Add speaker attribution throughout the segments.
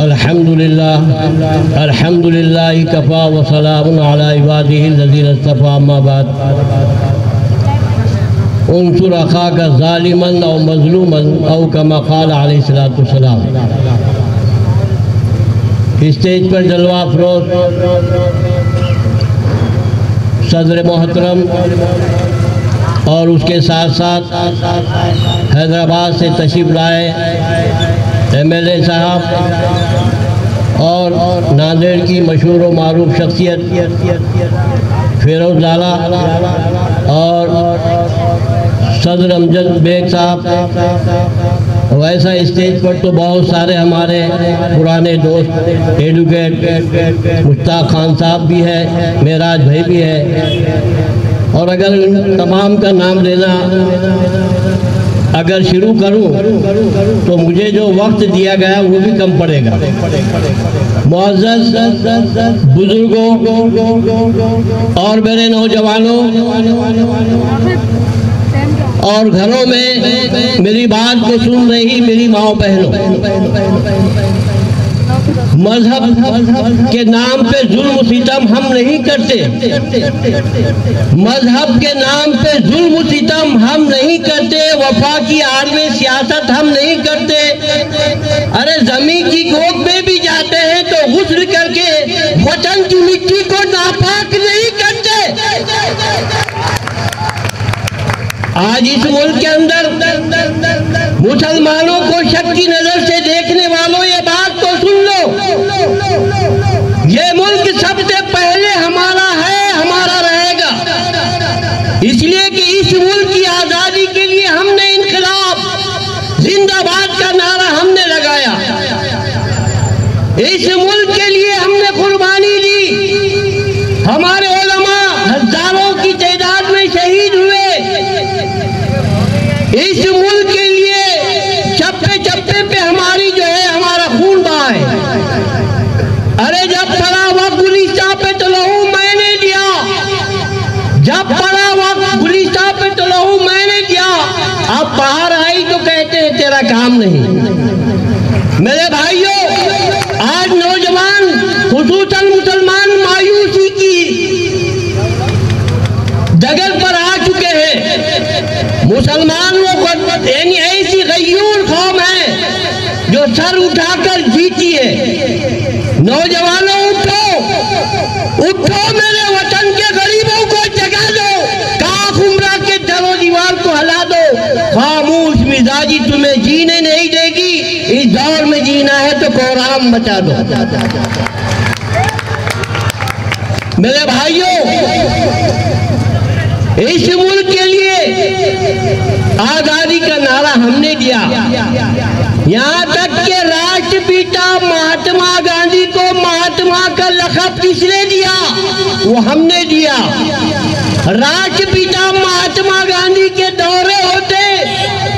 Speaker 1: अल्हम्दुलिल्लाह कफ़ा व सलामुन अला इबादिहिल्लज़ीना इस्तफ़ा अम्मा बाद उन्सुर अख़ाका ज़ालिमन औ मज़लूमन औ कमा क़ाल अलैहिस्सलातु वस्सलाम। स्टेज पर जलवा अफ़रोज़ सदर मोहतरम और उसके साथ साथ हैदराबाद से तशरीफ़ लाए MLA साहब और नांदेड़ की मशहूर व मारूफ शख्सियत फिरोज़ लाला और सदर अमजद बेग साहब। वैसा स्टेज पर तो बहुत सारे हमारे पुराने दोस्त एडवोकेट मुश्ताक खान साहब भी है, मेराज भाई भी है, और अगर इन तमाम का नाम लेना अगर शुरू करूं तो मुझे जो वक्त दिया गया वो भी कम पड़ेगा। मुअज़्ज़ज़ बुजुर्गों और मेरे नौजवानों और घरों में मेरी बात को सुन रही मेरी माओ बहनों, मजहब के नाम पे जुल्म सितम हम नहीं करते। मजहब के नाम पे जुल्म सितम हम नहीं करते। वफा की आड़ में सियासत हम नहीं करते। अरे जमीन की गोद में भी जाते हैं तो गुस्ल करके वतन की मिट्टी को नापाक नहीं करते। आज इस मुल्क के अंदर मुसलमानों को शक की नजर से देखने वालों ये बात तो सुन लो, ये मुल्क सबसे पहले हमारा है, हमारा रहेगा। इसलिए कि इस मुल्क की आजादी के लिए हमने इनकलाब जिंदाबाद का नारा हमने लगाया। इस मुल्क के लिए हमने कुर्बानी दी। हमारे उलमा हजारों की तादाद में शहीद हुए। इस मुल्क के लिए चप्पे चप्पे पे हमारी जो है हमारा खून बहा है। अरे जब पड़ा वक्त गुलिस्तान पे तो लहू मैंने दिया, जब पड़ा वक्त गुलिस्तान पे तो लहू मैंने दिया। अब बाहर आई तो कहते हैं तेरा काम नहीं। मेरे भाइयों, आज नौजवान खुसूसन मुसलमान मायूसी की जगह पर आ चुके हैं। मुसलमान लोग यानी ऐसी गयूर कौम है जो सर उठाकर जीती है। नौजवानों उठो, उठो, मेरे वतन के गरीबों को जगा दो, काफ उम्रा के दरो दीवार को हिला दो। खामोश मिजाजी तुम्हें जीने नहीं देगी। इस दौर में जीना है तो कोहराम मचा दो। मेरे भाइयों, इस मुल्क के लिए आजादी का नारा हमने दिया। यहाँ तक के राष्ट्रपिता महात्मा गांधी को महात्मा का लक़ब किसने दिया? वो हमने दिया। राष्ट्रपिता महात्मा गांधी के दौरे होते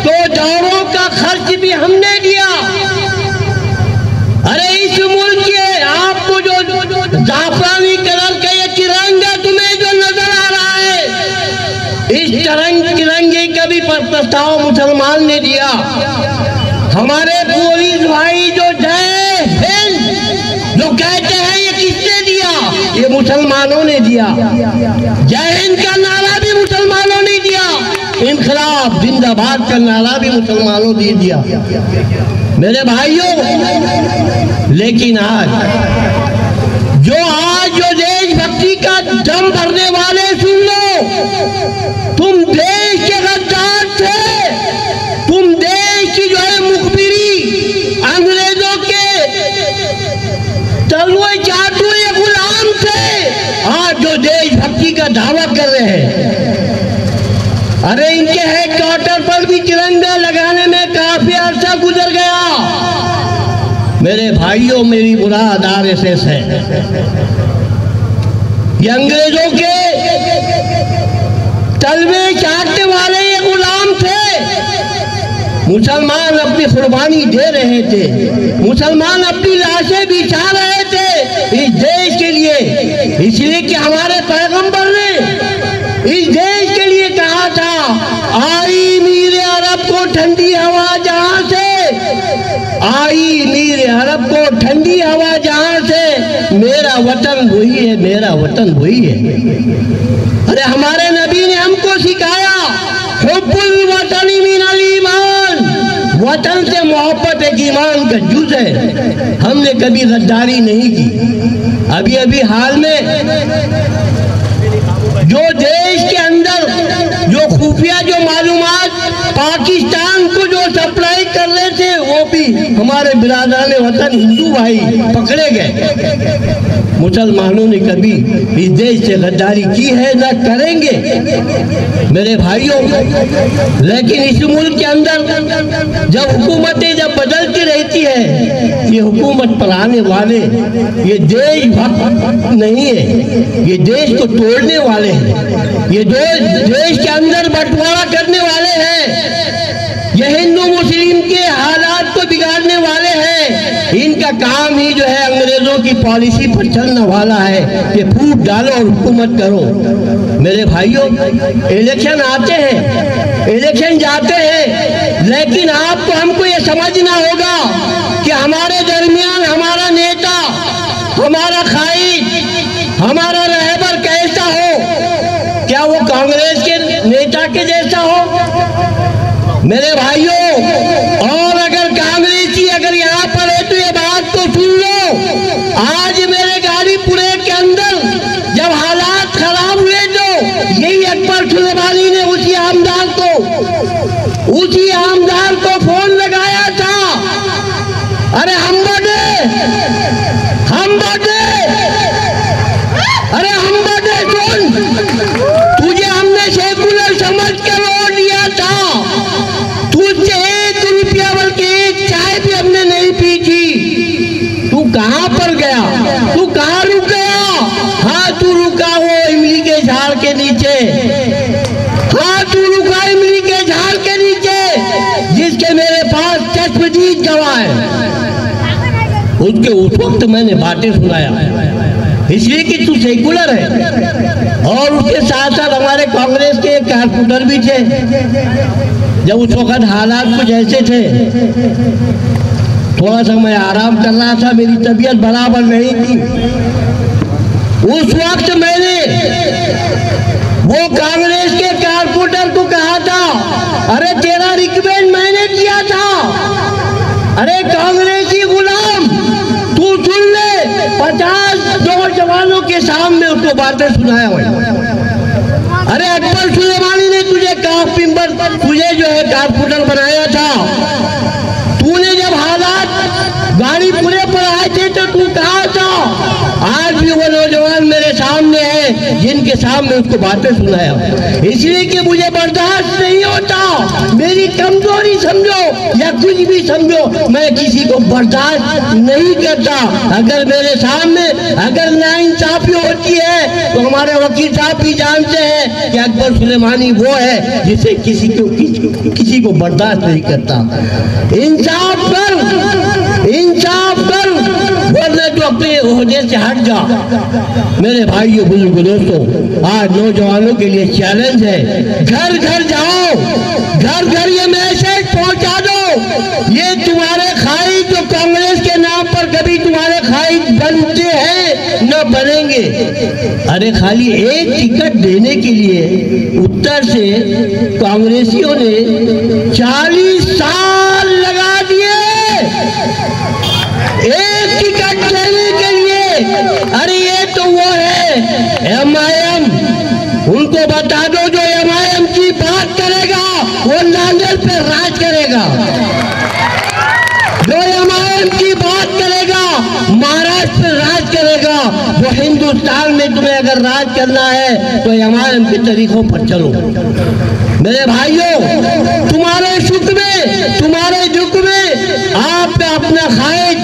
Speaker 1: तो दौरों का खर्च भी हमने दिया। अरे इस मुल्क के आपको जो जाफरानी कलर का ये तिरंगा तुम्हें जो नजर आ रहा है, इस तिरंगे का भी प्रस्ताव मुसलमान ने दिया। हमारे पुलिस भाई जो जय हिंद जो कहते हैं ये किसने दिया? ये मुसलमानों ने दिया। जय हिंद का नारा भी मुसलमानों ने दिया। इनकलाब जिंदाबाद का नारा भी मुसलमानों ने दिया। मेरे भाइयों, लेकिन आज जो देशभक्ति का दम भरने वाले, सुन लो, तुम देश के गद्दार थे, तुम देश की जो है मुखबिरी अंग्रेजों के तलवे चाटू ये गुलाम थे। आज जो देशभक्ति का दावा कर रहे हैं, अरे इनके हेडक्वार्टर पर भी तिरंगा लगाने में काफी अर्सा गुजर गया। मेरे भाइयों, मेरी मुराद RSS है। ये अंग्रेजों के तलवे चाटने वाले ये गुलाम थे। मुसलमान अपनी कुर्बानी दे रहे थे, मुसलमान अपनी लाशें बिछा रहे थे इस देश के लिए। इसलिए कि हमारे पैगंबर ने इस देश के लिए कहा था, आई मीर अरब को ठंडी हवा जहां से, आई मीर सऊदी अरब को ठंडी हवा जहां से, मेरा वतन वही है, मेरा वतन वही है। अरे हमारे नबी ने हमको सिखाया, हुब्बुल वतनी मिनल ईमान, वतन से मोहब्बत एक ईमान का जुज़ है। हमने कभी गद्दारी नहीं की। अभी अभी हाल में जो देश के अंदर जो खुफिया जो मालूमात पाकिस्तान को जो सप्लाई कर रहे थे, वो भी हमारे बिरादरान वतन हिंदू भाई पकड़े गए। मुसलमानों ने कभी इस देश से गद्दारी की है, न करेंगे मेरे भाइयों। लेकिन इस मुल्क के अंदर जब हुकूमतें जब बदलती रहती है, ये हुकूमत पर आने वाले ये देशभक्त नहीं है, ये देश को तोड़ने वाले हैं, ये देश के अंदर बंटवारा करने वाले हैं, ये हिंदू मुस्लिम के हालात को बिगाड़ने वाले हैं। इनका काम ही जो है अंग्रेजों की पॉलिसी पर चलने वाला है कि फूट डालो और हुकूमत करो। मेरे भाइयों, इलेक्शन आते हैं, इलेक्शन जाते हैं, लेकिन आपको हमको ये समझना होगा कि हमारे दरमियान हमारा नेता, हमारा कायद, हमारा रहबर कैसा हो। क्या वो कांग्रेस के नेता के जैसा हो मेरे भाइयों? और अगर कांग्रेसी अगर यहाँ पर है तो ये बात तो सुन लो, आज मेरे गाजीपुरे के अंदर जब हालात खराब हुए तो यही अकबर सुलेमानी ने उसी आमदार को फोन लगाया था। अरे हम बड़े, अरे हम बड़े सुन, तुझे हमने सेकुलर समझ के वोट दिया था, तुझसे 1 रुपया बल्कि 1 चाय भी हमने नहीं पी थी। तू कहाँ पर गया? तू कहाँ रुक गया? हाँ, तू रुका वो इमली के झाड़ के नीचे। हाँ, तू रुका इमली के झाड़ के नीचे, जिसके मेरे पास चश्मदीद गवाह है। उसके उस वक्त मैंने बातें सुनाया, इसलिए कि तू सेकुलर है। और उसके साथ साथ हमारे कांग्रेस के एक कारपोरेटर भी थे, जब उस वक्त हालात कुछ ऐसे थे, थोड़ा सा मैं आराम कर रहा था, मेरी तबीयत बराबर नहीं थी। उस वक्त मैंने वो कांग्रेस के कारपोरेटर को कहा था, अरे तेरा रिकमेंड मैंने किया था, अरे कांग्रेसी गुलाम तू सुन ले। 50 नौजवानों के सामने उसको बातें सुनाया हुआ। अरे अकबर सुलेमानी ने तुझे तुझे जो है कारपोरेटर बनाया था, तूने जब हालात गाजीपुरे पर आए थे तो तू कहाँ था? आज भी वो नौजवान मेरे सामने है जिनके सामने उसको बातें सुनाया। इसलिए कि मुझे बर्दाश्त नहीं होता, मेरी कमजोरी समझो या कुछ भी समझो, मैं किसी को बर्दाश्त नहीं करता। अगर मेरे सामने अगर नाइंसाफी होती है तो हमारे वकील साहब भी जानते हैं कि अकबर सुलेमानी वो है जिसे किसी को बर्दाश्त नहीं करता। इंसाफ कर, वरना तो अपने ओहदे से हट जा। मेरे भाइयों बुजुर्गों दोस्तों, आज नौजवानों के लिए चैलेंज है, घर घर जाओ, घर घर ये मैसेज पहुंचा दो, ये तुम्हारे खाई जो कांग्रेस के नाम पर कभी तुम्हारे खाई बनते हैं न बनेंगे। अरे खाली एक टिकट देने के लिए उत्तर से कांग्रेसियों ने 40 साल लगा दिए एक टिकट देने के लिए। अरे ये तो वो है MIM, उनको बता दो जो MIM की बात करेगा वो नांदेड़ पे राज करेगा, जो MIM की बात करेगा महाराष्ट्र पे राज करेगा। जो हिंदुस्तान में तुम्हें अगर राज करना है तो MIM के तरीकों पर चलो। मेरे भाइयों, तुम्हारे सुख में तुम्हारे दुख में आपका अपना खाइद,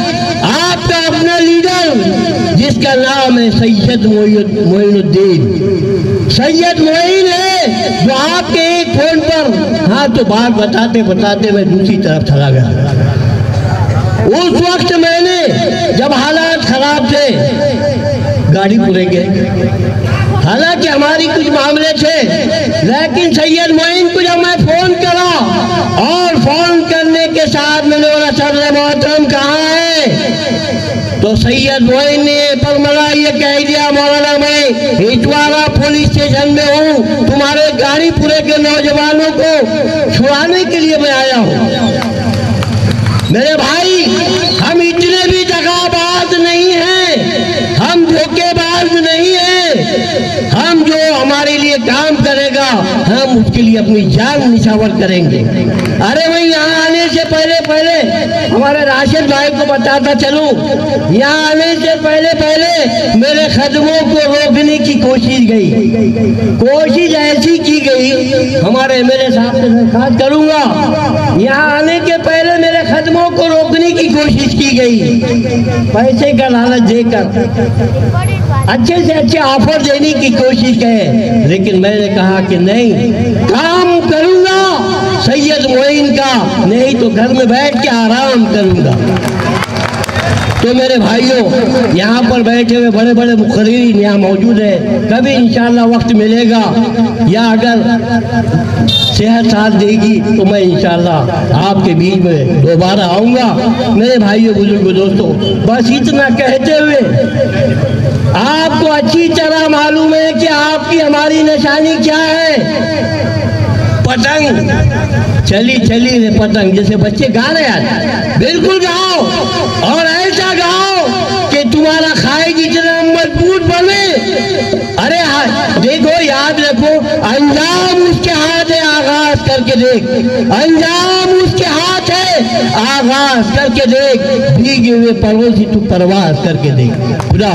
Speaker 1: आपका अपना लीडर जिसका नाम है सैयद मोइनुद्दीन। सैयद मोइन है जो आपके एक फोन पर हाँ तो बात बताते बताते मैं दूसरी तरफ चला गया। उस वक्त मैंने जब हालात खराब थे गाजीपुरे के, हालांकि हमारी कुछ मामले थे, लेकिन सैयद मोइन को जब मैं फोन करा और फोन करने के साथ मैंने बोला सर मोहतरम कहाँ है? तो सैयद मोइन ने पर मला ये कह दिया, मौलाना मैं इटवारा पुलिस स्टेशन में हूँ, तुम्हारे गाड़ीपुरे के नौजवानों को छुड़ाने के लिए मैं आया हूँ। मेरे भाई, हम इतने भी दगाबाज नहीं हैं, हम धोखेबाज नहीं हैं। हम जो हमारे लिए काम करेगा हम उसके लिए अपनी जान निछावर करेंगे। अरे मैं यहाँ आने से पहले हमारे राशिद भाई को बताता चलूं, यहाँ आने से पहले मेरे खदमों को रोकने की कोशिश ऐसी की गई, हमारे मेरे साहब से दरखास्त करूंगा, यहाँ आने के पहले मेरे खदमों को रोकने की कोशिश की गई, पैसे का लालच देकर अच्छे से अच्छे ऑफर देने की कोशिश है। लेकिन मैंने कहा कि नहीं, काम करूंगा सैयद मोइन का, नहीं तो घर में बैठ के आराम करूंगा। तो मेरे भाइयों, यहाँ पर बैठे हुए बड़े बड़े मुखर्रीन यहाँ मौजूद है, कभी इंशाल्लाह वक्त मिलेगा या अगर सेहत साथ देगी तो मैं इंशाल्लाह आपके बीच में दोबारा आऊँगा। मेरे भाइयों बुजुर्गों दोस्तों, बस इतना कहते हुए आपको अच्छी तरह मालूम है कि आपकी हमारी निशानी क्या है। पतंग चली रे पतंग, जैसे बच्चे गा रहे हैं, बिल्कुल गाओ और ऐसा गाओ कि तुम्हारा खाएगी इतना मजबूत बने। अरे हाँ, देखो याद रखो, अंजाम उसके हाथ है, आगाज करके देख, अंजाम उसके हाथ है, आगाज करके देख, भीगे हुए पर्वों से तू परवाज करके देख। खुदा